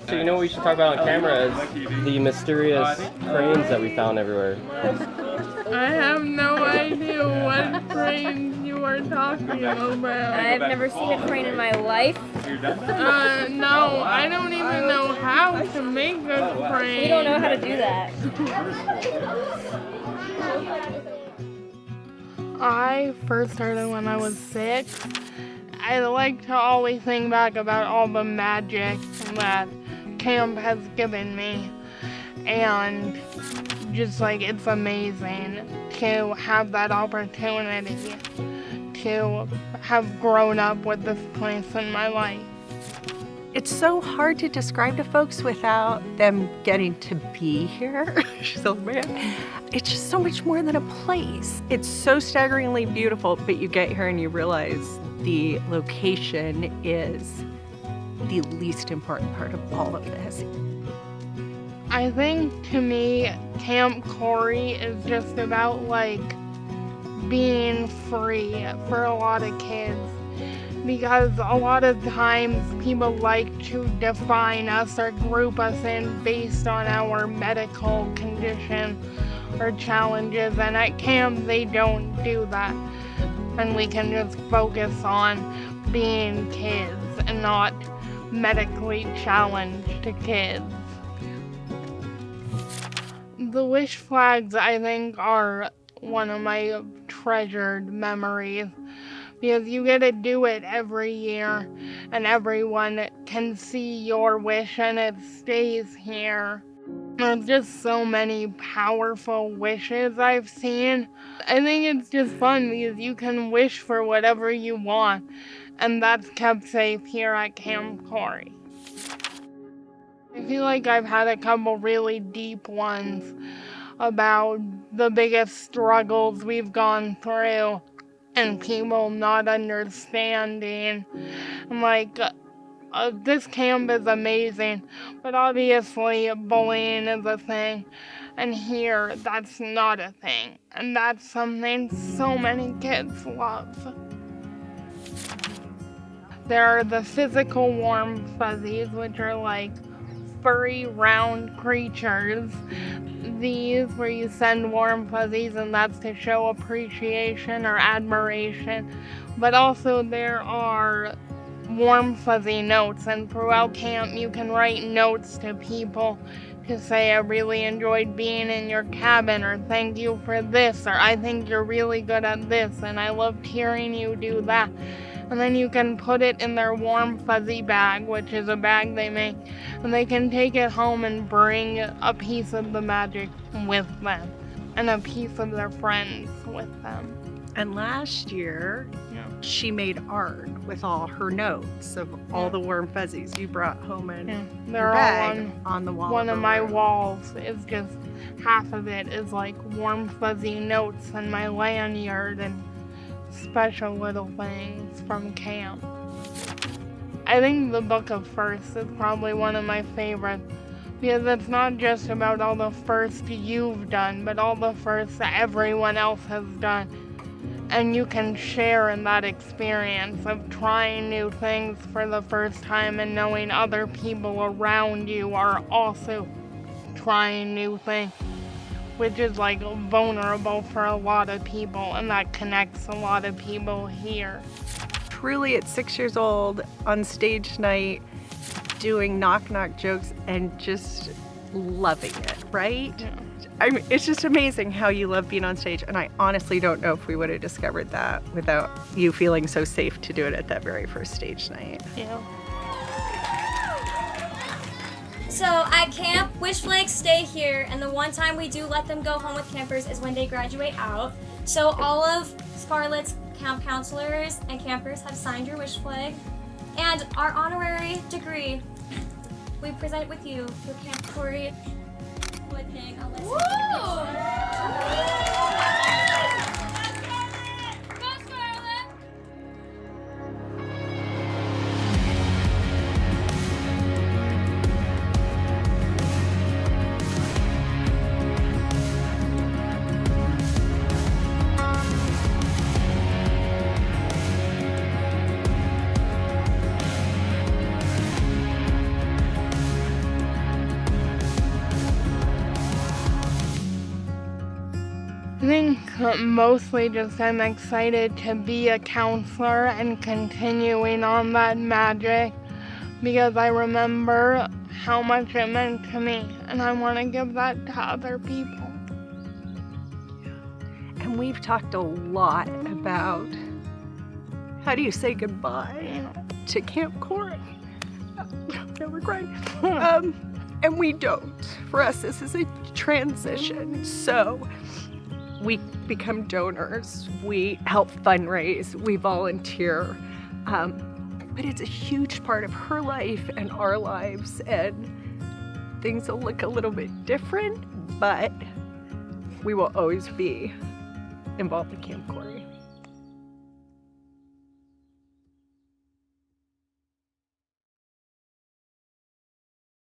So you know what we should talk about on camera is the mysterious cranes that we found everywhere. I have no idea what crane you are talking about. I've never seen a crane in my life. No, I don't even know how to make a crane. We don't know how to do that. I first started when I was 6. I like to always think back about all the magic that camp has given me, and just like it's amazing to have that opportunity to have grown up with this place in my life. It's so hard to describe to folks without them getting to be here. So, man, it's just so much more than a place. It's so staggeringly beautiful, but you get here and you realize the location is the least important part of all of this. I think to me, Camp Korey is just about like being free for a lot of kids. Because a lot of times people like to define us or group us in based on our medical condition or challenges, and at camp they don't do that. And we can just focus on being kids and not medically challenged kids. The wish flags, I think, are one of my treasured memories, because you get to do it every year and everyone can see your wish and it stays here. There's just so many powerful wishes I've seen. I think it's just fun because you can wish for whatever you want, and that's kept safe here at Camp Korey. I feel like I've had a couple really deep ones about the biggest struggles we've gone through and people not understanding. I'm like, this camp is amazing, but obviously bullying is a thing, and here that's not a thing, and that's something so many kids love. There are the physical warm fuzzies, which are like furry round creatures. These where you send warm fuzzies, and that's to show appreciation or admiration. But also there are warm fuzzy notes, and throughout camp you can write notes to people to say, I really enjoyed being in your cabin, or thank you for this, or I think you're really good at this and I loved hearing you do that. And then you can put it in their warm fuzzy bag, which is a bag they make, and they can take it home and bring a piece of the magic with them and a piece of their friends with them. And last year, she made art with all her notes of all the warm fuzzies you brought home in They're bag all on the wall. One of my room. walls is just, half of it is like warm fuzzy notes and my lanyard and special little things from camp. I think the Book of Firsts is probably one of my favorites, because it's not just about all the firsts you've done, but all the firsts that everyone else has done. And you can share in that experience of trying new things for the first time and knowing other people around you are also trying new things, which is like vulnerable for a lot of people, and that connects a lot of people here. Truly at 6 years old on stage night, doing knock-knock jokes and just loving it, right? Yeah. I mean, it's just amazing how you love being on stage, and I honestly don't know if we would have discovered that without you feeling so safe to do it at that very first stage night. Yeah. So at camp, wish flags stay here, and the one time we do let them go home with campers is when they graduate out. So all of Scarlett's camp counselors and campers have signed your wish flag, and our honorary degree, we present it with you for Camp Korey. mostly just I'm excited to be a counselor and continuing on that magic, because I remember how much it meant to me, and I want to give that to other people. And we've talked a lot about how do you say goodbye to Camp Korey. Never cried. And we don't. For us, this is a transition. So we become donors, we help fundraise, we volunteer. But it's a huge part of her life and our lives, and things will look a little bit different, but we will always be involved in Camp Korey.